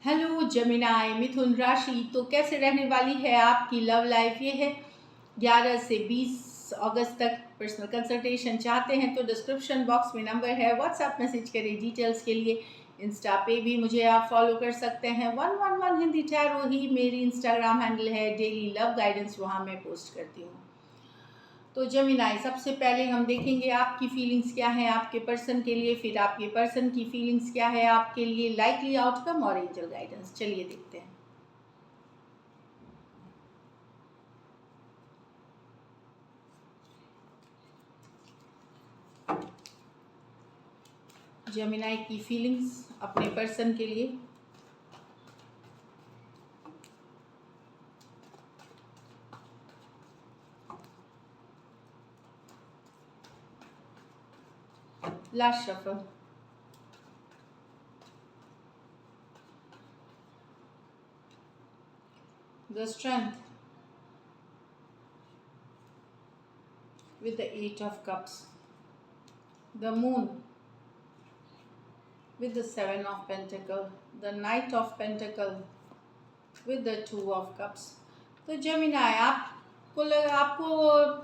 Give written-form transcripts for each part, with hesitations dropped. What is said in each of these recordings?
Hello जमिनाई मिथुन राशि, तो कैसे रहने वाली है आपकी लव लाइफ। ये है 11 से 20 अगस्त तक। पर्सनल कंसल्टेशन चाहते हैं तो डिस्क्रिप्शन बॉक्स में नंबर है, व्हाट्सएप मैसेज करें डिटेल्स के लिए। इंस्टा पे भी मुझे आप फॉलो कर सकते हैं। 111 हिंदी टैरो ही मेरी इंस्टाग्राम हैंडल है। डेली लव गाइडेंस वहाँ मैं पोस्ट करती हूँ। तो जमिनाई, सबसे पहले हम देखेंगे आपकी फीलिंग्स क्या है आपके पर्सन के लिए, फिर आपके पर्सन की फीलिंग्स क्या है आपके लिए, लाइकली आउटकम और एंजल गाइडेंस। चलिए देखते हैं। जमिनाई की फीलिंग्स अपने पर्सन के लिए। Last shuffle. The strength with the 8 of cups, the moon with the 7 of pentacle, the knight of pentacle with the 2 of cups। तो जमिनाई, आपको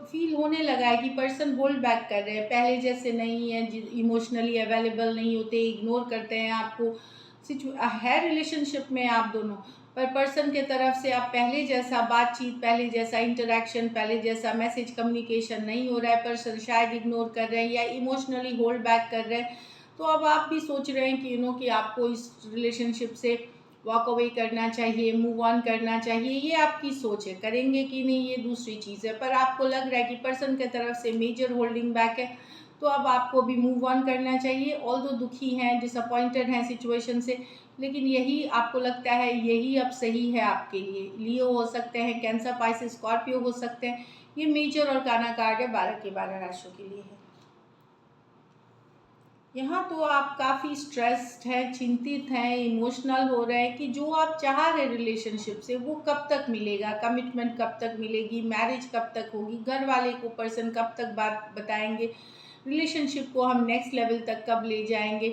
फील होने लगा है कि पर्सन होल्ड बैक कर रहे हैं, पहले जैसे नहीं है, इमोशनली अवेलेबल नहीं होते, इग्नोर करते हैं आपको। है रिलेशनशिप में आप दोनों, पर पर्सन के तरफ से आप पहले जैसा बातचीत, पहले जैसा इंटरेक्शन, पहले जैसा मैसेज कम्युनिकेशन नहीं हो रहा है। पर्सन शायद इग्नोर कर रहे हैं या इमोशनली होल्ड बैक कर रहे हैं। तो अब आप भी सोच रहे हैं कि कि आपको इस रिलेशनशिप से वॉक अवे करना चाहिए, मूव ऑन करना चाहिए। ये आपकी सोच है, करेंगे कि नहीं ये दूसरी चीज़ है, पर आपको लग रहा है कि पर्सन के तरफ से मेजर होल्डिंग बैक है। तो अब आपको भी मूव ऑन करना चाहिए। ऑल दो दुखी हैं, डिसअपॉइंटेड हैं सिचुएशन से, लेकिन यही आपको लगता है यही अब सही है आपके लिए। लियो हो सकते हैं, कैंसर, पाइसेस, स्कॉर्पियो हो सकते हैं। ये मेजर और काना कार्ड है, 12 के 12 राशियों के लिए है। यहाँ तो आप काफ़ी स्ट्रेस्ड हैं, चिंतित हैं, इमोशनल हो रहे हैं कि जो आप चाह रहे रिलेशनशिप से वो कब तक मिलेगा, कमिटमेंट कब तक मिलेगी, मैरिज कब तक होगी, घर वाले को पर्सन कब तक बात बताएंगे, रिलेशनशिप को हम नेक्स्ट लेवल तक कब ले जाएंगे,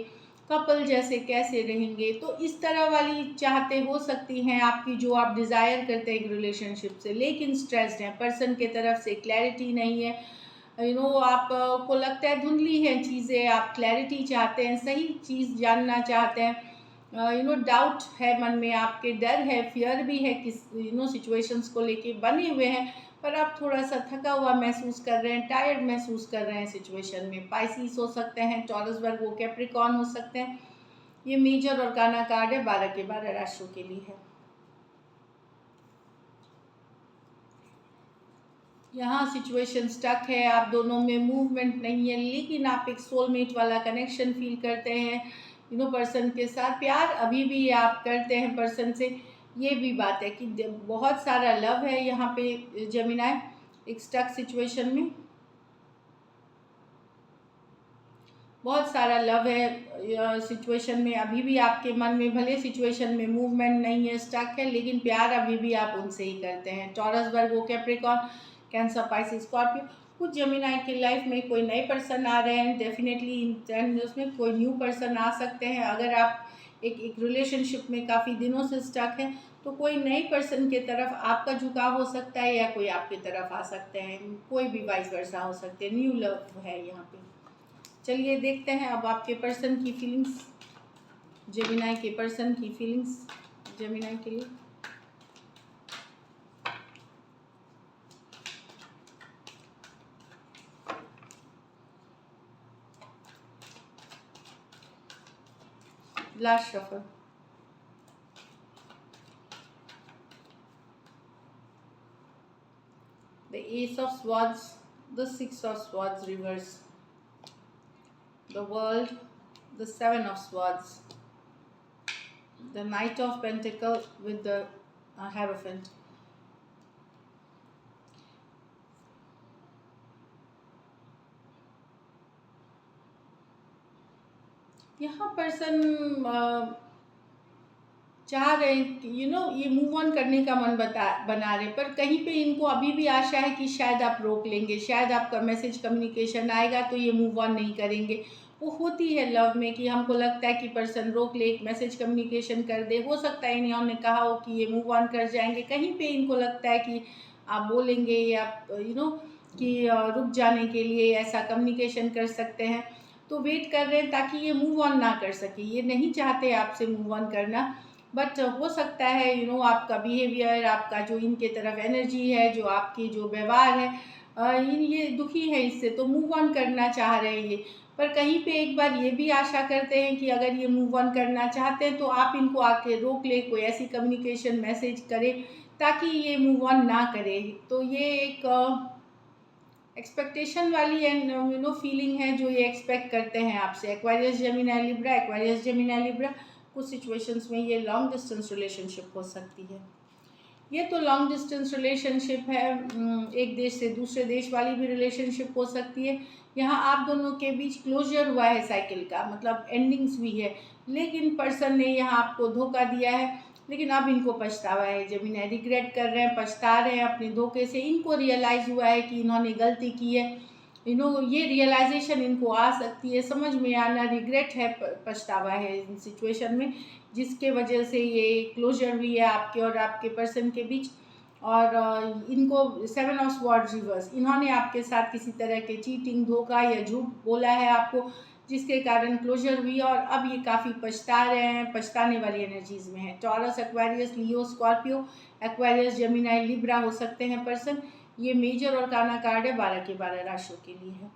कपल जैसे कैसे रहेंगे। तो इस तरह वाली चाहते हो सकती हैं आपकी, जो आप डिज़ायर करते हैं एक रिलेशनशिप से, लेकिन स्ट्रेस्ड हैं। पर्सन के तरफ से क्लैरिटी नहीं है। आप को लगता है धुंधली हैं चीज़ें, आप क्लैरिटी चाहते हैं, सही चीज़ जानना चाहते हैं। डाउट है मन में आपके, डर है, फियर भी है, किस सिचुएशंस को लेके बने हुए हैं। पर आप थोड़ा सा थका हुआ महसूस कर रहे हैं, टायर्ड महसूस कर रहे हैं सिचुएशन में। पाइसिस हो सकते हैं, टॉरस, वर्गो, कैप्रिकॉर्न हो सकते हैं। ये मेजर और काना कार्ड है, 12 के 12 राशियों के लिए है। यहाँ सिचुएशन स्टक है, आप दोनों में मूवमेंट नहीं है, लेकिन आप एक सोलमेट वाला कनेक्शन फील करते हैं। पर्सन के साथ प्यार अभी भी आप करते हैं पर्सन से। ये भी बात है कि बहुत सारा लव है यहाँ पे जमिनाई, एक स्टक सिचुएशन में बहुत सारा लव है सिचुएशन में। अभी भी आपके मन में भले सिचुएशन में मूवमेंट नहीं है, स्टक है, लेकिन प्यार अभी भी आप उनसे ही करते हैं। टॉरस, वर्गो, कैप्रिकॉर्न, कैंसर, पाइसेस, स्कॉर्पियो। कुछ जमिनाई की लाइफ में कोई नए पर्सन आ रहे हैं, डेफिनेटली उसमें कोई न्यू पर्सन आ सकते हैं। अगर आप एक रिलेशनशिप में काफ़ी दिनों से स्टक है, तो कोई नए पर्सन के तरफ आपका झुकाव हो सकता है, या कोई आपकी तरफ आ सकते हैं, कोई भी वाइस वर्सा हो सकते हैं। न्यू लव है यहाँ पे। चलिए देखते हैं अब आपके पर्सन की फीलिंग्स, जमिनाई के पर्सन की फीलिंग्स जमिनाई के लिए। Last shuffle. The Ace of Swords, the Six of Swords reverse, the World, the Seven of Swords, the Knight of Pentacle with the Hierophant। यहाँ पर्सन चाह रहे हैं कि ये मूव ऑन करने का मन बना रहे, पर कहीं पे इनको अभी भी आशा है कि शायद आप रोक लेंगे, शायद आपका मैसेज कम्युनिकेशन आएगा तो ये मूव ऑन नहीं करेंगे। वो होती है लव में कि हमको लगता है कि पर्सन रोक ले, एक मैसेज कम्युनिकेशन कर दे। हो सकता है इन्होंने कहा हो कि ये मूव ऑन कर जाएंगे, कहीं पे इनको लगता है कि आप बोलेंगे या कि रुक जाने के लिए ऐसा कम्युनिकेशन कर सकते हैं। तो वेट कर रहे हैं ताकि ये मूव ऑन ना कर सके, ये नहीं चाहते आपसे मूव ऑन करना। बट हो सकता है आपका बिहेवियर, आपका जो इनके तरफ एनर्जी है, जो आपकी जो व्यवहार है, ये दुखी है इससे, तो मूव ऑन करना चाह रहे हैं ये। पर कहीं पे एक बार ये भी आशा करते हैं कि अगर ये मूव ऑन करना चाहते हैं तो आप इनको आके रोक ले, कोई ऐसी कम्युनिकेशन मैसेज करें ताकि ये मूव ऑन ना करे। तो ये एक एक्सपेक्टेशन वाली एंड फीलिंग है जो ये एक्सपेक्ट करते हैं आपसे। Aquarius Gemini Libra, Aquarius Gemini Libra, कुछ सिचुएशंस में ये लॉन्ग डिस्टेंस रिलेशनशिप हो सकती है। ये तो लॉन्ग डिस्टेंस रिलेशनशिप है, एक देश से दूसरे देश वाली भी रिलेशनशिप हो सकती है। यहाँ आप दोनों के बीच क्लोजर हुआ है साइकिल का, मतलब एंडिंग्स हुई है, लेकिन पर्सन ने यहाँ आपको धोखा दिया है, लेकिन अब इनको पछतावा है। जब इन्हें रिग्रेट कर रहे हैं, पछता रहे हैं अपने धोखे से, इनको रियलाइज़ हुआ है कि इन्होंने गलती की है। ये रियलाइजेशन इनको आ सकती है, समझ में आना, रिग्रेट है, पछतावा है इन सिचुएशन में, जिसके वजह से ये क्लोजर हुई है आपके और आपके पर्सन के बीच। और इनको 7 ऑफ स्वॉर्ड्स रिवर्स, इन्होंने आपके साथ किसी तरह के चीटिंग, धोखा या झूठ बोला है आपको, जिसके कारण क्लोजर हुई और अब ये काफ़ी पछता रहे हैं, पछताने वाली एनर्जीज में है। टॉरस, एक्वेरियस, लियो, स्कॉर्पियो, एक्वेरियस, जेमिनी, लिब्रा हो सकते हैं पर्सन। ये मेजर और काना कार्ड है, 12 के 12 राशियों के लिए है।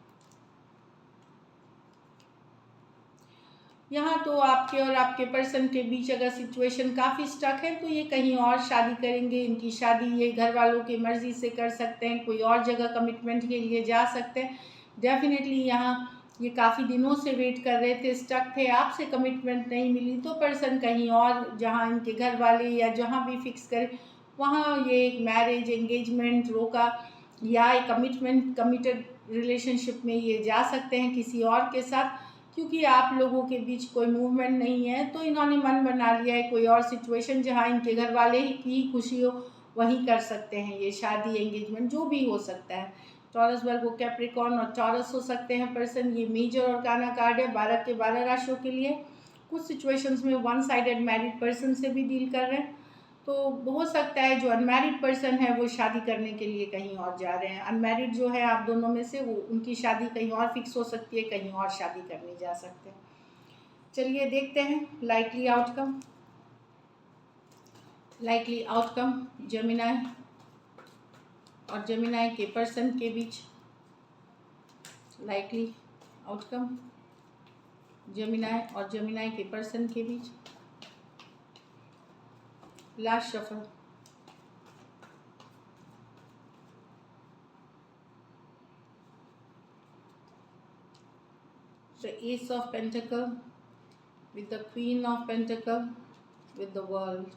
यहाँ तो आपके और आपके पर्सन के बीच अगर सिचुएशन काफ़ी स्टक है तो ये कहीं और शादी करेंगे। इनकी शादी ये घर वालों की मर्ज़ी से कर सकते हैं, कोई और जगह कमिटमेंट के लिए जा सकते हैं। डेफिनेटली यहाँ ये काफ़ी दिनों से वेट कर रहे थे, स्टक थे, आपसे कमिटमेंट नहीं मिली तो पर्सन कहीं और, जहाँ इनके घर वाले या जहाँ भी फिक्स करें वहाँ ये एक मैरिज, एंगेजमेंट, रोका या एक कमिटेड रिलेशनशिप में ये जा सकते हैं किसी और के साथ। क्योंकि आप लोगों के बीच कोई मूवमेंट नहीं है तो इन्होंने मन बना लिया है कोई और सिचुएशन जहाँ इनके घर वाले ही की खुशी हो वहीं कर सकते हैं ये शादी, एंगेजमेंट, जो भी हो सकता है। टॉरस, वर्गो, कैप्रिकॉर्न और टॉरस हो सकते हैं पर्सन। ये मेजर और काना कार्ड है 12 के 12 राशियों के लिए। कुछ सिचुएशंस में वन साइडेड मैरिड पर्सन से भी डील कर रहे हैं, तो हो सकता है जो अनमैरिड पर्सन है वो शादी करने के लिए कहीं और जा रहे हैं। अनमैरिड जो है आप दोनों में से, वो उनकी शादी कहीं और फिक्स हो सकती है, कहीं और शादी करने जा सकते हैं। चलिए देखते हैं likely outcome. Likely outcome Gemini और जेमिनी के पर्सन के बीच। लाइकली आउटकम जेमिनी और जेमिनी के पर्सन के बीच। Last shuffle. The Ace of Pentacle with the Queen of Pentacle with the World.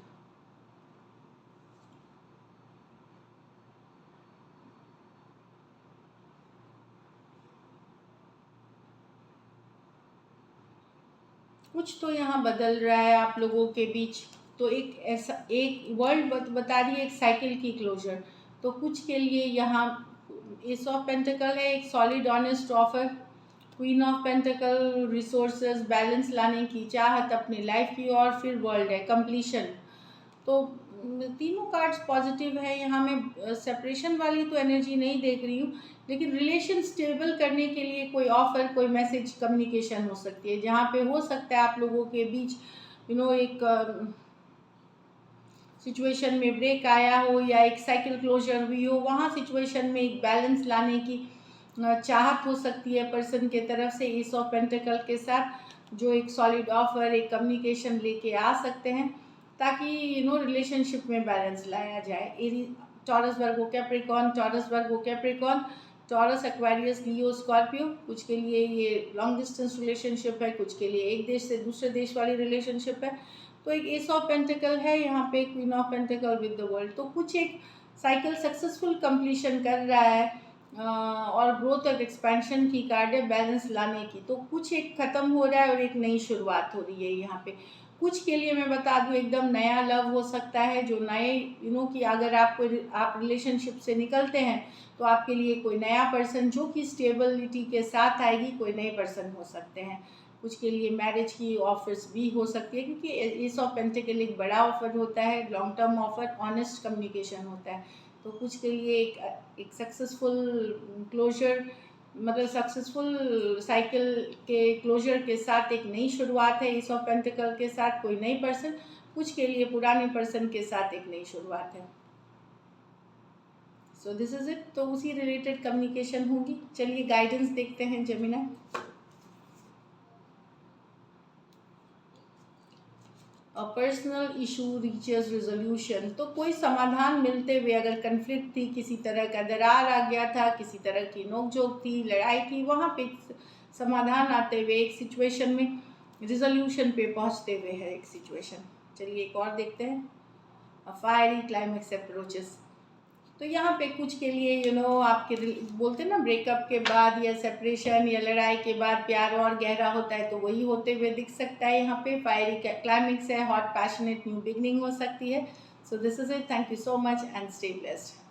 कुछ तो यहाँ बदल रहा है आप लोगों के बीच। तो एक ऐसा एक वर्ल्ड बता रही है, एक साइकिल की क्लोजर। तो कुछ के लिए यहाँ एस ऑफ पेंटिकल है, एक solid honest offer. Queen of pentacle, resources, balance लाने की चाहत अपनी लाइफ की, और फिर वर्ल्ड है, कंप्लीशन। तो तीनों कार्ड्स पॉजिटिव है। यहाँ मैं सेपरेशन वाली तो एनर्जी नहीं देख रही हूँ, लेकिन रिलेशन स्टेबल करने के लिए कोई ऑफर, कोई मैसेज, कम्युनिकेशन हो सकती है, जहाँ पे हो सकता है आप लोगों के बीच एक सिचुएशन में ब्रेक आया हो या एक साइकिल क्लोजर हुई हो। वहाँ सिचुएशन में एक बैलेंस लाने की चाहत हो सकती है पर्सन के तरफ से एस ऑफ पेंटिकल के साथ, जो एक सॉलिड ऑफर, एक कम्युनिकेशन लेके आ सकते हैं ताकि रिलेशनशिप में बैलेंस लाया जाए। टॉरस, वर्गो, कैप्रिकॉर्न, टॉरस, वर्गो, कैप्रिकॉर्न, टॉरस, एक्वेरियस, लियो, स्कॉर्पियो। कुछ के लिए ये लॉन्ग डिस्टेंस रिलेशनशिप है, कुछ के लिए एक देश से दूसरे देश वाली रिलेशनशिप है। तो एक एस ऑफ पेंटिकल है यहाँ पे, queen of pentacle with the world. तो कुछ एक साइकिल सक्सेसफुल कंप्लीशन कर रहा है और ग्रोथ और एक्सपेंशन की कार्ड है, बैलेंस लाने की। तो कुछ एक ख़त्म हो रहा है और एक नई शुरुआत हो रही है यहाँ पे। कुछ के लिए मैं बता दूँ एकदम नया लव हो सकता है, जो नए कि अगर आप रिलेशनशिप से निकलते हैं तो आपके लिए कोई नया पर्सन जो कि स्टेबिलिटी के साथ आएगी, कोई नए पर्सन हो सकते हैं। कुछ के लिए मैरिज की ऑफर्स भी हो सकती है, क्योंकि एस ऑफ पेंटिकल एक बड़ा ऑफर होता है, long term offer, honest communication होता है। तो कुछ के लिए एक सक्सेसफुल क्लोजर, मतलब सक्सेसफुल साइकिल के क्लोजर के साथ एक नई शुरुआत है एस ऑफ पेंटिकल के साथ, कोई नई पर्सन। कुछ के लिए पुराने पर्सन के साथ एक नई शुरुआत है। So this is it. तो उसी रिलेटेड कम्युनिकेशन होगी। चलिए गाइडेंस देखते हैं Gemini. Personal issue reaches resolution. तो कोई समाधान मिलते हुए, अगर कन्फ्लिक्ट थी, किसी तरह का दरार आ गया था, किसी तरह की नोकझोंक थी, लड़ाई थी, वहाँ पे समाधान आते हुए एक सिचुएशन में रिजोल्यूशन पे पहुँचते हुए है एक सिचुएशन। चलिए एक और देखते हैं। Fiery climax approaches. तो यहाँ पे कुछ के लिए आपके बोलते हैं ना, ब्रेकअप के बाद या सेपरेशन या लड़ाई के बाद प्यार और गहरा होता है, तो वही होते हुए दिख सकता है। यहाँ पे फायरी क्लाइमेक्स है, हॉट पैशनेट न्यू बिगनिंग हो सकती है। So this is it. Thank you so much and stay blessed.